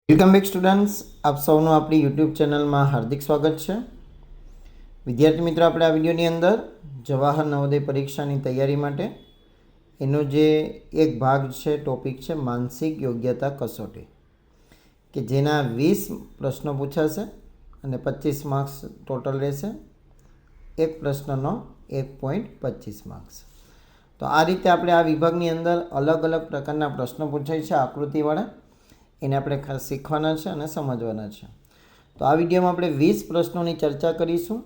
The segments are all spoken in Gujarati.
વેલકમ બેક સ્ટુડન્ટ્સ, આપ સૌનું આપણી યુટ્યુબ ચેનલમાં હાર્દિક સ્વાગત છે. વિદ્યાર્થી મિત્રો, આપણે આ વિડીયોની અંદર જવાહર નવોદય પરીક્ષાની તૈયારી માટે એનો જે એક ભાગ છે, ટોપિક છે માનસિક યોગ્યતા કસોટી, કે જેના 20 પ્રશ્નો પૂછાશે અને 25 માર્ક્સ ટોટલ રહેશે. એક પ્રશ્નનો 1.25 માર્ક્સ. તો આ રીતે આપણે આ વિભાગની અંદર અલગ અલગ પ્રકારના પ્રશ્નો પૂછાય છે આકૃતિવાળા, એને આપણે ખાસ શીખવાના છે અને સમજવાના છે. તો આ વિડીયોમાં આપણે 20 પ્રશ્નોની ચર્ચા કરીશું,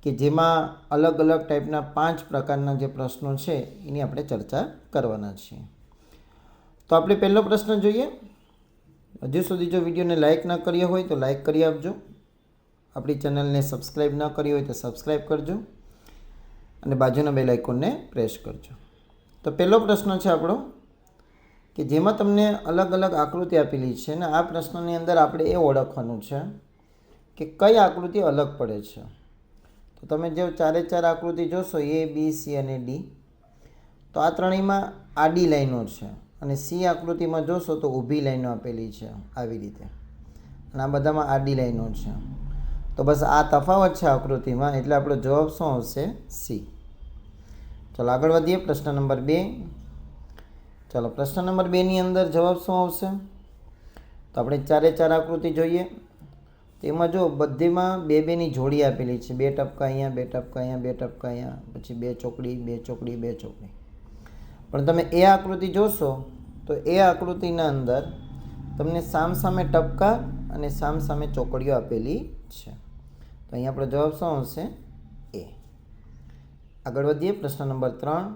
કે જેમાં અલગ અલગ ટાઈપના 5 પ્રકારના જે પ્રશ્નો છે એની આપણે ચર્ચા કરવાના છીએ. તો આપણે પહેલો પ્રશ્ન જોઈએ. હજુ સુધી જો વિડીયોને લાઇક ન કર્યો હોય તો લાઇક કરી આપજો. આપણી ચેનલને સબસ્ક્રાઈબ ન કરી હોય તો સબસ્ક્રાઈબ કરજો અને બાજુના બેલ આઇકોનને પ્રેસ કરજો. તો પહેલો પ્રશ્ન છે આપણો, કે જેમાં તમને અલગ અલગ આકૃતિ આપેલી છે અને આ પ્રશ્નની અંદર આપણે એ ઓળખવાનું છે કે કઈ આકૃતિ અલગ પડે છે. તો તમે જે ચારે ચાર આકૃતિ જોશો, એ, બી, સી અને ડી, તો આ ત્રણેયમાં આડી લાઈનો છે અને સી આકૃતિમાં જોશો તો ઊભી લાઈનો આપેલી છે આવી રીતે, અને આ બધામાં આડી લાઈનો છે. તો બસ આ તફાવત છે આકૃતિમાં, એટલે આપણો જવાબ શું આવશે? સી. ચાલો આગળ વધીએ. પ્રશ્ન નંબર 2. ચાલો પ્રશ્ન નંબર 2ની અંદર જવાબ શું આવશે? તો આપણે ચારે ચાર આકૃતિ જોઈએ. તેમાં જો બધીમાં બે બેની જોડી આપેલી છે. 2 ટપકા અહીંયા, 2 ટપકા અહીંયા, 2 ટપકા અહીંયા, પછી 2 ચોકડી, 2 ચોકડી, 2 ચોકડી. પણ તમે એ આકૃતિ જોશો તો એ આકૃતિના અંદર તમને સામસામે ટપકા અને સામસામે ચોકડીઓ આપેલી છે. તો અહીંયા આપણો જવાબ શું આવશે? એ. આગળ વધીએ. પ્રશ્ન નંબર 3.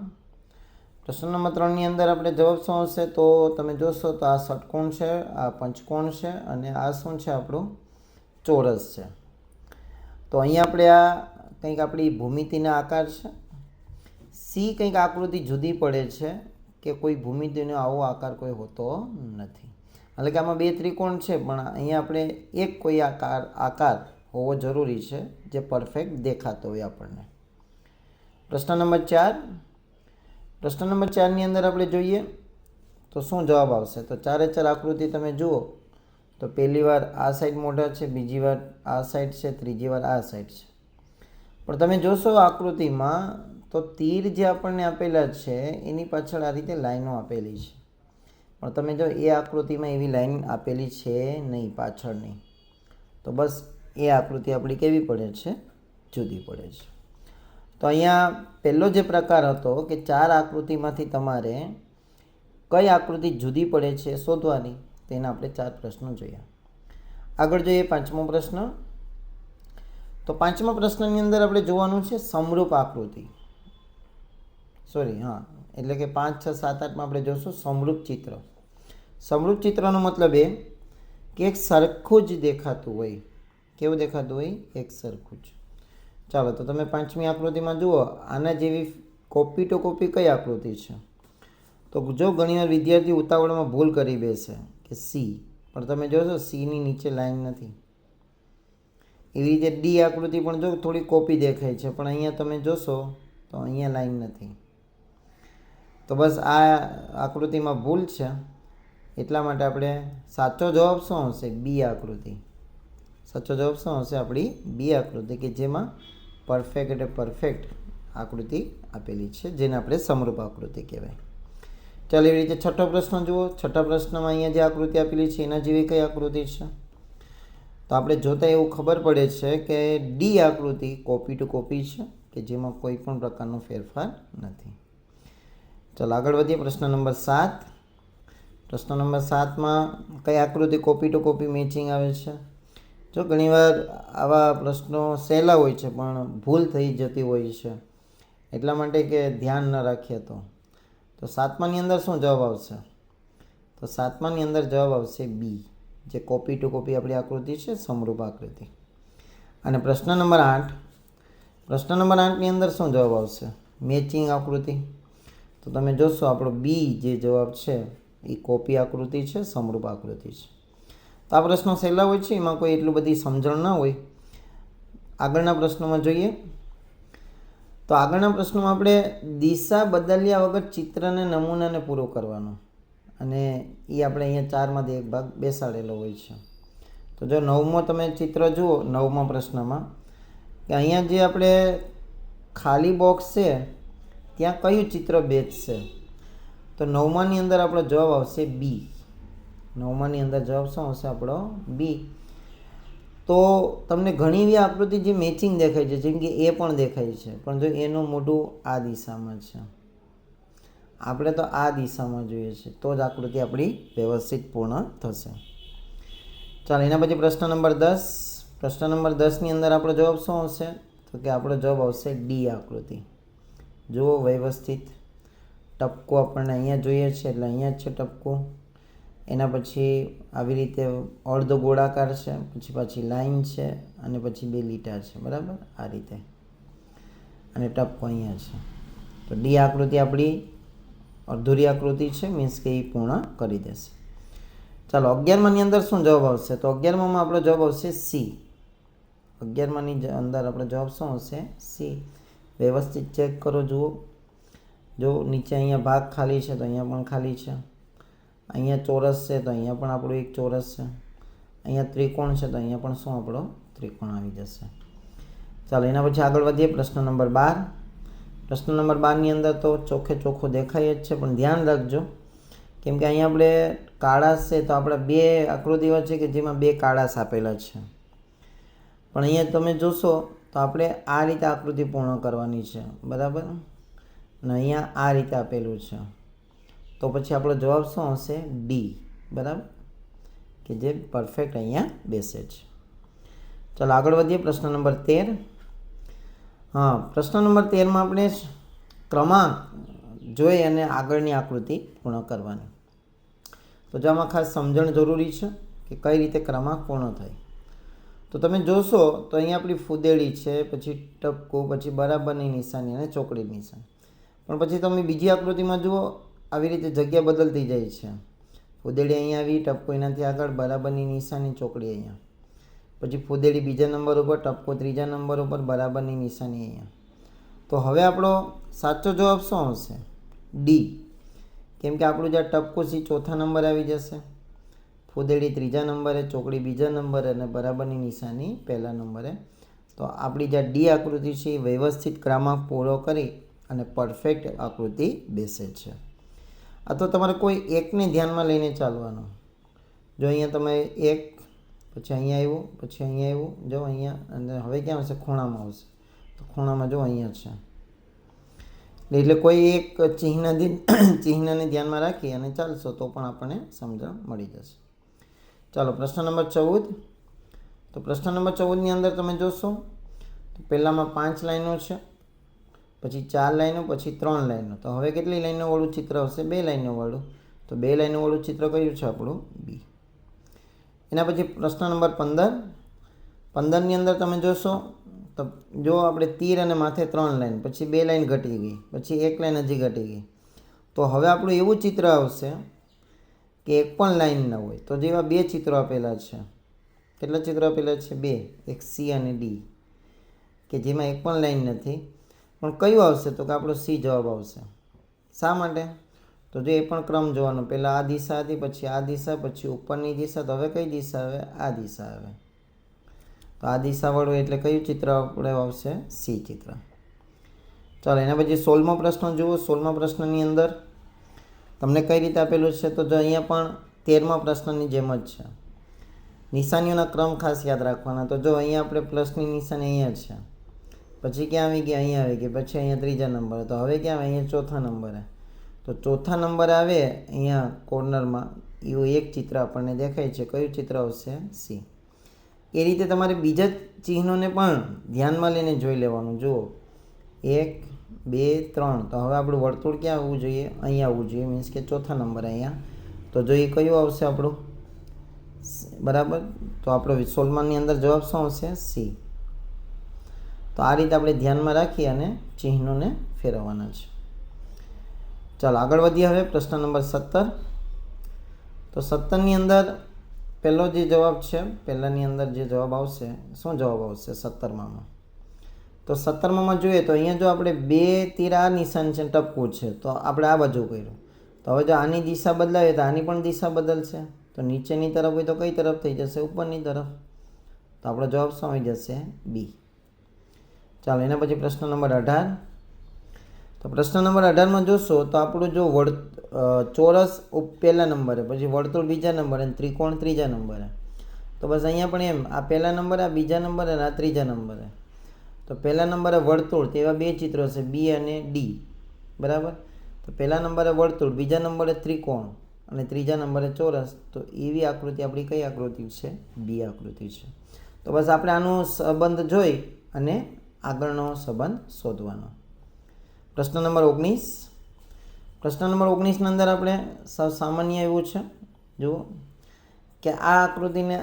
પ્રશ્ન નંબર 3ની અંદર આપણે જવાબ શું આવશે? તો તમે જોશો તો આ ષટકોણ છે, આ પંચકોણ છે અને આ શું છે? આપણું ચોરસ છે. તો અહીંયા આપણે આ કંઈક આપણી ભૂમિતિના આકાર છે. સી કંઈક આકૃતિ જુદી પડે છે, કે કોઈ ભૂમિતિનો આવો આકાર કોઈ હોતો નથી. એટલે કે આમાં બે ત્રિકોણ છે, પણ અહીંયા આપણે એક કોઈ આકાર હોવો જરૂરી છે જે પરફેક્ટ દેખાતો હોય આપણને. પ્રશ્ન નંબર 4. પ્રશ્ન નંબર 4ની અંદર આપણે જોઈએ તો શું જવાબ આવશે? તો ચારે ચાર આકૃતિ તમે જુઓ તો પહેલી વાર આ સાઈડ મોઢા છે, બીજી વાર આ સાઈડ છે, ત્રીજી વાર આ સાઈડ છે. પણ તમે જોશો આકૃતિમાં તો તીર જે આપણને આપેલા છે એની પાછળ આ રીતે લાઈનો આપેલી છે. પણ તમે જો એ આકૃતિમાં એવી લાઈન આપેલી છે નહીં, પાછળની. તો બસ એ આકૃતિ આપણી કેવી પડે છે? જુદી પડે છે. તો અહીંયા પહેલો જે પ્રકાર હતો કે ચાર આકૃતિમાંથી તમારે કઈ આકૃતિ જુદી પડે છે શોધવાની, તેના આપણે 4 પ્રશ્નો જોયા. આગળ જોઈએ 5મો પ્રશ્ન. તો 5મા પ્રશ્નની અંદર આપણે જોવાનું છે સમરૂપ આકૃતિ. એટલે કે 5, 6, 7, 8માં આપણે જોશું સમરૂપ ચિત્ર. સમરૂપ ચિત્રનો મતલબ એ કે એક સરખું જ દેખાતું હોય. કેવું દેખાતું હોય? એક સરખું જ. ચાલો તો તમે 5મી આકૃતિમાં જુઓ, આના જેવી કોપી ટુ કોપી કઈ આકૃતિ છે? તો જો ઘણીવાર વિદ્યાર્થી ઉતાવળમાં ભૂલ કરી બેસે કે સી, પણ તમે જોશો સીની નીચે લાઈન નથી. એવી રીતે ડી આકૃતિ પણ જો થોડી કોપી દેખાય છે, પણ અહીંયા તમે જોશો તો અહીંયા લાઈન નથી. તો બસ આ આકૃતિમાં ભૂલ છે, એટલા માટે આપણે સાચો જવાબ શું હશે? બી આકૃતિ. સાચો જવાબ શું હશે? આપણી બી આકૃતિ, કે જેમાં પરફેક્ટ આકૃતિ આપેલી છે, જેને આપણે સમરૂપ આકૃતિ કહેવાય. ચાલો એવી રીતે 6થો પ્રશ્ન જુઓ. 6થા પ્રશ્નમાં અહીંયા જે આકૃતિ આપેલી છે એના જેવી કઈ આકૃતિ છે? તો આપણે જોતા એવું ખબર પડે છે કે ડી આકૃતિ કોપી ટુ કોપી છે, કે જેમાં કોઈ પણ પ્રકારનો ફેરફાર નથી. ચાલો આગળ વધીએ. પ્રશ્ન નંબર 7. પ્રશ્ન નંબર 7માં કઈ આકૃતિ કોપી ટુ કોપી મેચિંગ આવે છે? જો ઘણીવાર આવા પ્રશ્નો સહેલા હોય છે પણ ભૂલ થઈ જતી હોય છે, એટલા માટે કે ધ્યાન ન રાખીએ તો 7માની અંદર શું જવાબ આવશે? તો 7માની અંદર જવાબ આવશે બી, જે કોપી ટુ કોપી આપણી આકૃતિ છે, સમરૂપ આકૃતિ. અને પ્રશ્ન નંબર 8. પ્રશ્ન નંબર 8ની અંદર શું જવાબ આવશે? મેચિંગ આકૃતિ. તો તમે જોશો આપણો બી જે જવાબ છે એ કોપી આકૃતિ છે, સમરૂપ આકૃતિ છે. તો આ પ્રશ્નો સહેલા હોય છે, એમાં કોઈ એટલું બધી સમજણ ના હોય. આગળના પ્રશ્નોમાં જોઈએ. તો આગળના પ્રશ્નોમાં આપણે દિશા બદલ્યા વગર ચિત્રને નમૂનાને પૂરો કરવાનો. અને એ આપણે અહીંયા 4માંથી એક ભાગ બેસાડેલો હોય છે. તો જો 9મો તમે ચિત્ર જુઓ 9મા પ્રશ્નમાં કે અહીંયા જે આપણે ખાલી બોક્સ છે ત્યાં કયું ચિત્ર બેસશે? તો 9માની અંદર આપણો જવાબ આવશે બી. 9માની અંદર જવાબ શું આવશે આપણો? બી. તો તમને ઘણી એવી આકૃતિ જે મેચિંગ દેખાય છે, જેમ કે એ પણ દેખાય છે, પણ જો એનું મોઢું આ દિશામાં છે, આપણે તો આ દિશામાં જોઈએ છે, તો જ આકૃતિ આપણી વ્યવસ્થિત પૂર્ણ થશે. ચાલો એના પછી પ્રશ્ન નંબર 10. પ્રશ્ન નંબર 10ની અંદર આપણો જવાબ શું આવશે? તો કે આપણો જવાબ આવશે ડી આકૃતિ. જુઓ વ્યવસ્થિત ટપકો આપણને અહીંયા જોઈએ છે એટલે અહીંયા જ છે ટપકો. એના પછી આવી રીતે અર્ધ ગોળાકાર છે, પછી પાછી લાઈન છે, અને પછી 2 લીટા છે, બરાબર આ રીતે, અને ટપકો અહીંયા છે. તો ડી આકૃતિ આપણી અધૂરી આકૃતિ છે, મીન્સ કે એ પૂર્ણ કરી દેશે. ચાલો 11માની અંદર શું જવાબ આવશે? તો 11મામાં આપણો જવાબ આવશે સી. 11માની અંદર આપણો જવાબ શું આવશે? સી. વ્યવસ્થિત ચેક કરો, જુઓ. જો નીચે અહીંયા ભાગ ખાલી છે તો અહીંયા પણ ખાલી છે, અહીંયા ચોરસ છે તો અહીંયા પણ આપણું એક ચોરસ છે, અહીંયા ત્રિકોણ છે તો અહીંયા પણ શું આપણો ત્રિકોણ આવી જશે. ચાલો એના પછી આગળ વધીએ. પ્રશ્ન નંબર 12. પ્રશ્ન નંબર 12ની અંદર તો ચોખ્ખે ચોખ્ખું દેખાય જ છે, પણ ધ્યાન રાખજો કેમ કે અહીંયા આપણે કાળાશ છે તો આપણા 2 આકૃતિઓ છે કે જેમાં 2 કાળાશ આપેલા છે, પણ અહીંયા તમે જોશો તો આપણે આ રીતે આકૃતિ પૂર્ણ કરવાની છે, બરાબર, અને અહીંયા આ રીતે આપેલું છે. તો પછી આપણો જવાબ શું હશે? ડી, બરાબર, કે જે પરફેક્ટ અહીંયા બેસે છે. ચાલો આગળ વધીએ. પ્રશ્ન નંબર 13. હા, પ્રશ્ન નંબર 13માં આપણે ક્રમાંક જોઈ અને આગળની આકૃતિ પૂર્ણ કરવાની. તો જો આમાં ખાસ સમજણ જરૂરી છે કે કઈ રીતે ક્રમાંક પૂર્ણ થાય. તો તમે જોશો તો અહીંયા આપણી ફૂદેડી છે, પછી ટપકો, પછી બરાબરની નિશાની અને ચોકડી નિશાની. પણ પછી તમે બીજી આકૃતિમાં જુઓ, આવી રીતે જગ્યા બદલતી જાય છે. ફૂદેડી અહીંયા આવી, ટપકો એનાથી આગળ, બરાબરની નિશાની, ચોકડી અહીંયા, પછી ફૂદેડી બીજા નંબર ઉપર, ટપકો ત્રીજા નંબર ઉપર, બરાબરની નિશાની અહીંયા. તો હવે આપણો સાચો જવાબ શું આવશે? ડી. કેમ કે આપણું જે ટપકો છે ચોથા નંબરે આવી જશે, ફૂદેડી ત્રીજા નંબરે, ચોકડી બીજા નંબરે અને બરાબરની નિશાની પહેલા નંબરે. તો આપણી જે ડી આકૃતિ છે એ વ્યવસ્થિત ક્રમાંક પૂરો કરી અને પરફેક્ટ આકૃતિ બેસે છે. અથવા તમારે કોઈ એકને ધ્યાનમાં લઈને ચાલવાનું. જો અહીંયા તમે એક, પછી અહીંયા આવ્યું, પછી અહીંયા આવ્યું, જો અહીંયા, અને હવે ક્યાં આવશે? ખૂણામાં આવશે. તો ખૂણામાં જો અહીંયા છે, એટલે કોઈ એક ચિહ્નને ધ્યાનમાં રાખી અને ચાલશો તો પણ આપણને સમજણ મળી જશે. ચાલો પ્રશ્ન નંબર 14. તો પ્રશ્ન નંબર 14ની અંદર તમે જોશો તો પહેલામાં 5 લાઈનો છે, પછી 4 લાઈનો, પછી 3 લાઈનો. તો હવે કેટલી લાઈનોવાળું ચિત્ર આવશે? 2 લાઈનોવાળું. તો 2 લાઈનોવાળું ચિત્ર કયું છે? આપણું બી. એના પછી પ્રશ્ન નંબર 15. 15ની અંદર તમે જોશો તો જો આપણે તીર અને માથે 3 લાઈન, પછી 2 લાઈન ઘટી ગઈ, પછી 1 લાઈન હજી ઘટી ગઈ. તો હવે આપણું એવું ચિત્ર આવશે કે એક પણ લાઈન ન હોય. તો જેવા 2 ચિત્રો આપેલા છે, કેટલા ચિત્રો આપેલા છે? 2, એક સી અને ડી, કે જેમાં એક પણ લાઈન નથી. પણ કયું આવશે? તો કે આપણો સી જવાબ આવશે. શા માટે? તો જો એ પણ ક્રમ જોવાનો, પહેલાં આ દિશા હતી, પછી આ દિશા, પછી ઉપરની દિશા. તો હવે કઈ દિશા આવે? આ દિશા આવે. તો આ દિશાવાળું એટલે કયું ચિત્ર આપણે આવશે? સી ચિત્ર. ચાલો એના પછી 16મો પ્રશ્ન જુઓ. 16મા પ્રશ્નની અંદર તમને કઈ રીતે આપેલું છે? તો જો અહીંયા પણ 13મા પ્રશ્નની જેમ જ છે. નિશાનીઓના ક્રમ ખાસ યાદ રાખવાના. તો જો અહીંયા આપણે પ્લસની નિશાની અહીંયા છે, પછી ક્યાં આવી ગયા? અહીંયા આવી ગઈ, પછી અહીંયા ત્રીજા નંબરે. તો હવે ક્યાં આવે? અહીંયા ચોથા નંબરે. તો ચોથા નંબરે આવે અહીંયા કોર્નરમાં એવું એક ચિત્ર આપણને દેખાય છે. કયું ચિત્ર આવશે? સી. એ રીતે તમારે બીજા ચિહ્નોને પણ ધ્યાનમાં લઈને જોઈ લેવાનું. જુઓ 1, 2, 3. તો હવે આપણું વર્તુળ ક્યાં આવવું જોઈએ? અહીંયા આવવું જોઈએ, મીન્સ કે ચોથા નંબર અહીંયા. તો જો એ કયું આવશે આપણું? બરાબર. તો આપણો 16માની અંદર જવાબ શું આવશે? સી. તો આ રીતે આપણે ધ્યાનમાં રાખી અને ચિહ્નોને ફેરવવાના છે. ચાલો આગળ વધીએ. હવે પ્રશ્ન નંબર 17. તો 17ની અંદર પહેલો જે જવાબ છે, પહેલાની અંદર જે જવાબ આવશે, શું જવાબ આવશે 17માં? તો 17માં જોઈએ તો અહીંયા જો આપણે 2 તીર આ નિશાન છે, ટપકું છે, તો આપણે આ બાજુ કર્યું, તો હવે જો આની દિશા બદલાવે તો આની પણ દિશા બદલશે. તો નીચેની તરફ હોય તો કઈ તરફ થઈ જશે? ઉપરની તરફ. તો આપણો જવાબ શું આવી જશે? બી. ચાલો એના પછી પ્રશ્ન નંબર 18. તો પ્રશ્ન નંબર 18માં જોશો તો આપણું જો ચોરસ પહેલા નંબરે, પછી વર્તુળ બીજા નંબરે અને ત્રિકોણ ત્રીજા નંબરે. તો બસ અહીંયા પણ એમ, આ પહેલા નંબરે, આ બીજા નંબરે અને આ ત્રીજા નંબરે. તો પહેલા નંબરે વર્તુળ, તેવા બે ચિત્રો છે બી અને ડી, બરાબર. તો પહેલા નંબરે વર્તુળ, બીજા નંબરે ત્રિકોણ અને ત્રીજા નંબરે ચોરસ. તો એવી આકૃતિ આપણી કઈ આકૃતિ છે? બી આકૃતિ છે. તો બસ આપણે આનો સંબંધ જોઈ અને આગળનો સંબંધ શોધવાનો. પ્રશ્ન નંબર 19. પ્રશ્ન નંબર 19ની અંદર આપણે સામાન્ય એવું છે, જુઓ કે આ આકૃતિને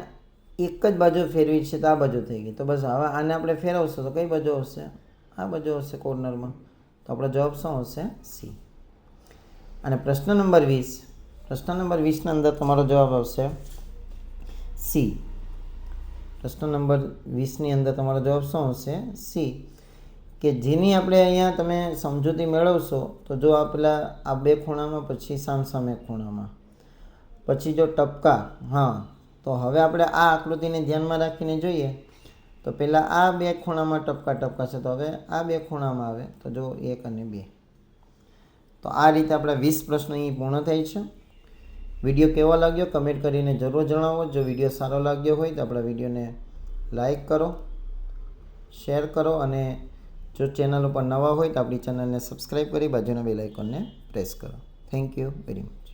એક જ બાજુ ફેરવી છે તો આ બાજુ થઈ ગઈ. તો બસ હવે આને આપણે ફેરવશું તો કઈ બાજુ આવશે? આ બાજુ આવશે કોર્નરમાં. તો આપણો જવાબ શું આવશે? સી. અને પ્રશ્ન નંબર 20. પ્રશ્ન નંબર 20ની અંદર તમારો જવાબ આવશે સી. પ્રશ્ન નંબર 20ની અંદર તમારો જવાબ શું આવશે? સી. કે જેની આપણે અહીંયા તમે સમજૂતી મેળવશો તો જો આ પેલા આ બે ખૂણામાં, પછી સામસામે ખૂણામાં, પછી જો ટપકા, હા, તો હવે આપણે આ આકૃતિને ધ્યાનમાં રાખીને જોઈએ તો પહેલાં આ બે ખૂણામાં ટપકા ટપકા છે, તો હવે આ બે ખૂણામાં આવે તો જો 1 અને 2. તો આ રીતે આપણા 20 પ્રશ્નો અહીં પૂર્ણ થાય છે. વિડીયો કેવો લાગ્યો કમેન્ટ કરીને જરૂર જણાવો. જો વિડીયો સારો લાગ્યો હોય તો આપણા વિડીયોને લાઈક કરો, શેર કરો અને જો ચેનલ ઉપર નવા હોય તો આપણી ચેનલને સબસ્ક્રાઈબ કરી બાજુના બેલ આઇકોનને પ્રેસ કરો. Thank you very much.